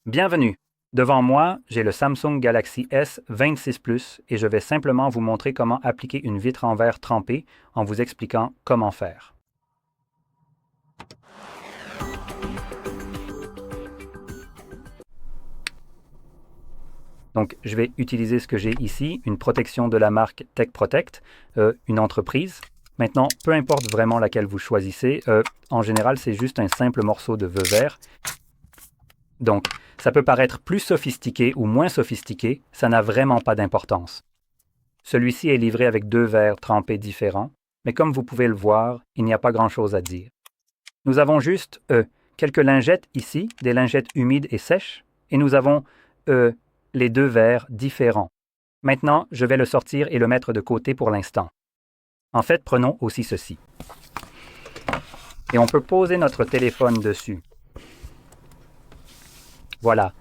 Bienvenue! Devant moi, j'ai le Samsung Galaxy S26 Plus et je vais simplement vous montrer comment appliquer une vitre en verre trempée en vous expliquant comment faire. Donc, je vais utiliser ce que j'ai ici, une protection de la marque Tech Protect, une entreprise. Maintenant, peu importe vraiment laquelle vous choisissez, en général, c'est juste un simple morceau de vert. Donc, ça peut paraître plus sophistiqué ou moins sophistiqué, ça n'a vraiment pas d'importance. Celui-ci est livré avec deux verres trempés différents, mais comme vous pouvez le voir, il n'y a pas grand-chose à dire. Nous avons juste quelques lingettes ici, des lingettes humides et sèches, et nous avons les deux verres différents. Maintenant, je vais le sortir et le mettre de côté pour l'instant. En fait, prenons aussi ceci. Et on peut poser notre téléphone dessus. Voilà.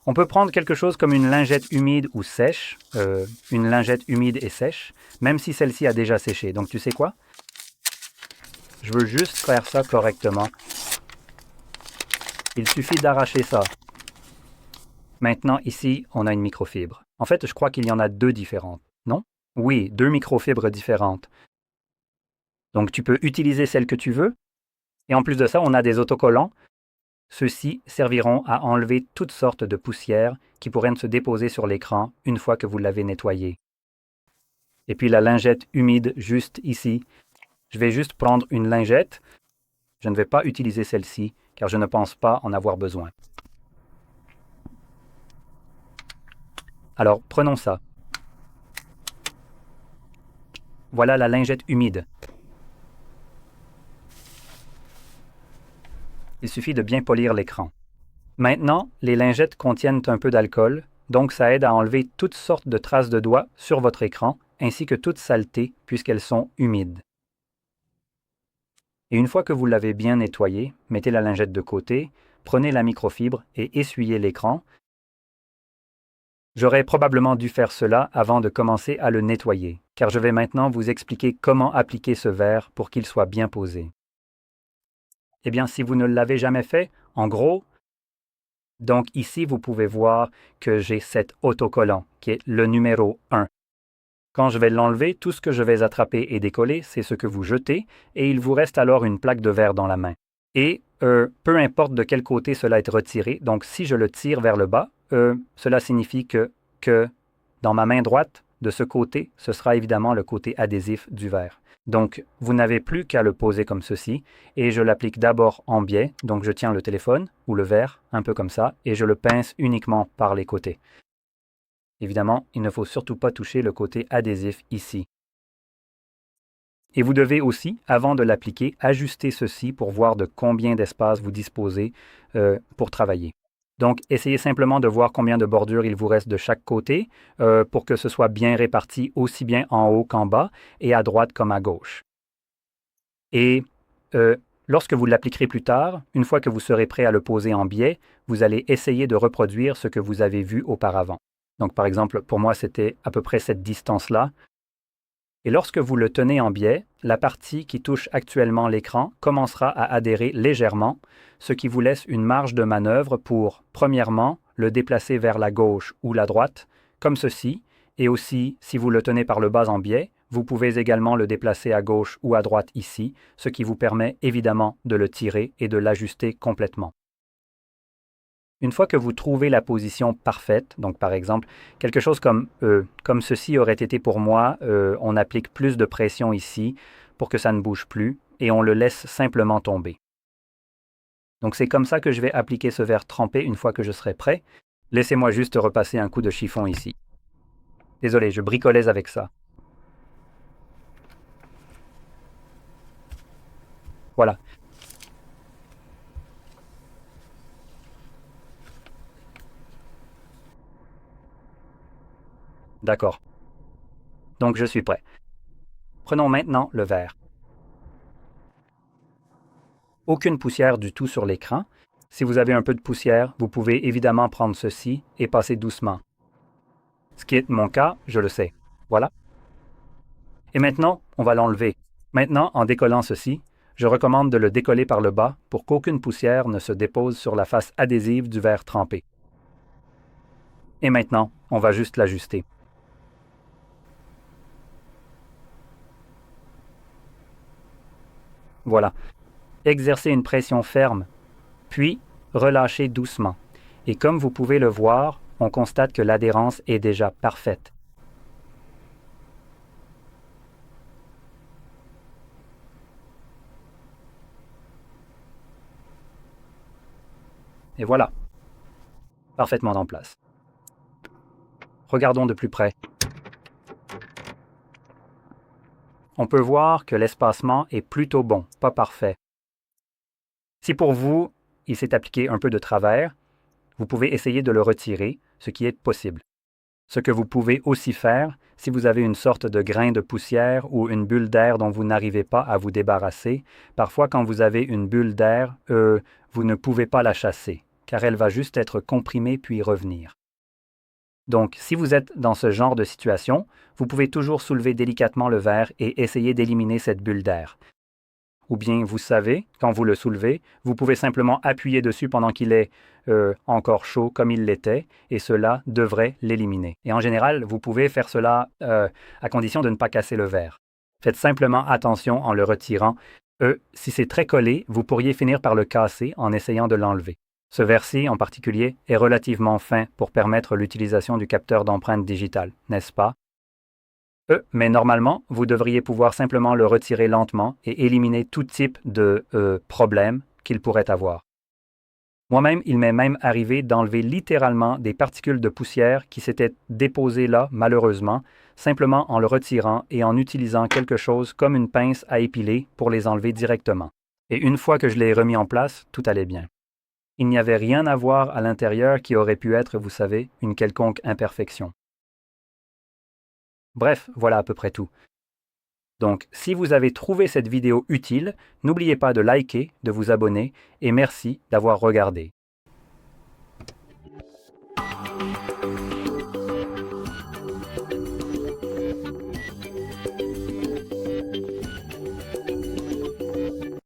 On peut prendre quelque chose comme une lingette humide ou sèche, une lingette humide et sèche, même si celle-ci a déjà séché. Donc tu sais quoi? Je veux juste faire ça correctement. Il suffit d'arracher ça. Maintenant, ici, on a une microfibre. En fait, je crois qu'il y en a deux différentes, non? Oui, deux microfibres différentes. Donc tu peux utiliser celle que tu veux. Et en plus de ça, on a des autocollants. Ceux-ci serviront à enlever toutes sortes de poussières qui pourraient se déposer sur l'écran une fois que vous l'avez nettoyé. Et puis la lingette humide juste ici. Je vais juste prendre une lingette. Je ne vais pas utiliser celle-ci car je ne pense pas en avoir besoin. Alors prenons ça. Voilà la lingette humide. Il suffit de bien polir l'écran. Maintenant, les lingettes contiennent un peu d'alcool, donc ça aide à enlever toutes sortes de traces de doigts sur votre écran, ainsi que toute saleté puisqu'elles sont humides. Et une fois que vous l'avez bien nettoyé, mettez la lingette de côté, prenez la microfibre et essuyez l'écran. J'aurais probablement dû faire cela avant de commencer à le nettoyer, car je vais maintenant vous expliquer comment appliquer ce verre pour qu'il soit bien posé. Eh bien, si vous ne l'avez jamais fait, en gros, donc ici, vous pouvez voir que j'ai cet autocollant, qui est le numéro 1. Quand je vais l'enlever, tout ce que je vais attraper et décoller, c'est ce que vous jetez, et il vous reste alors une plaque de verre dans la main. Et peu importe de quel côté cela est retiré, donc si je le tire vers le bas, cela signifie que dans ma main droite, de ce côté, ce sera évidemment le côté adhésif du verre. Donc, vous n'avez plus qu'à le poser comme ceci, et je l'applique d'abord en biais, donc je tiens le téléphone ou le verre, un peu comme ça, et je le pince uniquement par les côtés. Évidemment, il ne faut surtout pas toucher le côté adhésif ici. Et vous devez aussi, avant de l'appliquer, ajuster ceci pour voir de combien d'espace vous disposez pour travailler. Donc, essayez simplement de voir combien de bordures il vous reste de chaque côté pour que ce soit bien réparti aussi bien en haut qu'en bas et à droite comme à gauche. Et lorsque vous l'appliquerez plus tard, une fois que vous serez prêt à le poser en biais, vous allez essayer de reproduire ce que vous avez vu auparavant. Donc, par exemple, pour moi, c'était à peu près cette distance-là. Et lorsque vous le tenez en biais, la partie qui touche actuellement l'écran commencera à adhérer légèrement, ce qui vous laisse une marge de manœuvre pour, premièrement, le déplacer vers la gauche ou la droite, comme ceci, et aussi, si vous le tenez par le bas en biais, vous pouvez également le déplacer à gauche ou à droite ici, ce qui vous permet évidemment de le tirer et de l'ajuster complètement. Une fois que vous trouvez la position parfaite, donc par exemple, quelque chose comme ceci aurait été pour moi, on applique plus de pression ici pour que ça ne bouge plus et on le laisse simplement tomber. Donc c'est comme ça que je vais appliquer ce verre trempé une fois que je serai prêt. Laissez-moi juste repasser un coup de chiffon ici. Désolé, je bricolais avec ça. Voilà. D'accord. Donc je suis prêt. Prenons maintenant le verre. Aucune poussière du tout sur l'écran. Si vous avez un peu de poussière, vous pouvez évidemment prendre ceci et passer doucement. Ce qui est mon cas, je le sais. Voilà. Et maintenant, on va l'enlever. Maintenant, en décollant ceci, Je recommande de le décoller par le bas pour qu'aucune poussière ne se dépose sur la face adhésive du verre trempé. Et maintenant, on va juste l'ajuster. Voilà. Exercez une pression ferme, puis relâchez doucement. Et comme vous pouvez le voir, on constate que l'adhérence est déjà parfaite. Et voilà, parfaitement en place. Regardons de plus près. On peut voir que l'espacement est plutôt bon, pas parfait. Si pour vous, il s'est appliqué un peu de travers, vous pouvez essayer de le retirer, ce qui est possible. Ce que vous pouvez aussi faire, si vous avez une sorte de grain de poussière ou une bulle d'air dont vous n'arrivez pas à vous débarrasser, parfois quand vous avez une bulle d'air, vous ne pouvez pas la chasser, car elle va juste être comprimée puis revenir. Donc, si vous êtes dans ce genre de situation, vous pouvez toujours soulever délicatement le verre et essayer d'éliminer cette bulle d'air. Ou bien, vous savez, quand vous le soulevez, vous pouvez simplement appuyer dessus pendant qu'il est encore chaud comme il l'était, et cela devrait l'éliminer. Et en général, vous pouvez faire cela à condition de ne pas casser le verre. Faites simplement attention en le retirant. Si c'est très collé, vous pourriez finir par le casser en essayant de l'enlever. Ce verre-ci, en particulier, est relativement fin pour permettre l'utilisation du capteur d'empreinte digitale, n'est-ce pas? Mais normalement, vous devriez pouvoir simplement le retirer lentement et éliminer tout type de problème qu'il pourrait avoir. Moi-même, il m'est même arrivé d'enlever littéralement des particules de poussière qui s'étaient déposées là, malheureusement, simplement en le retirant et en utilisant quelque chose comme une pince à épiler pour les enlever directement. Et une fois que je l'ai remis en place, tout allait bien. Il n'y avait rien à voir à l'intérieur qui aurait pu être, vous savez, une quelconque imperfection. Bref, voilà à peu près tout. Donc, si vous avez trouvé cette vidéo utile, n'oubliez pas de liker, de vous abonner et merci d'avoir regardé.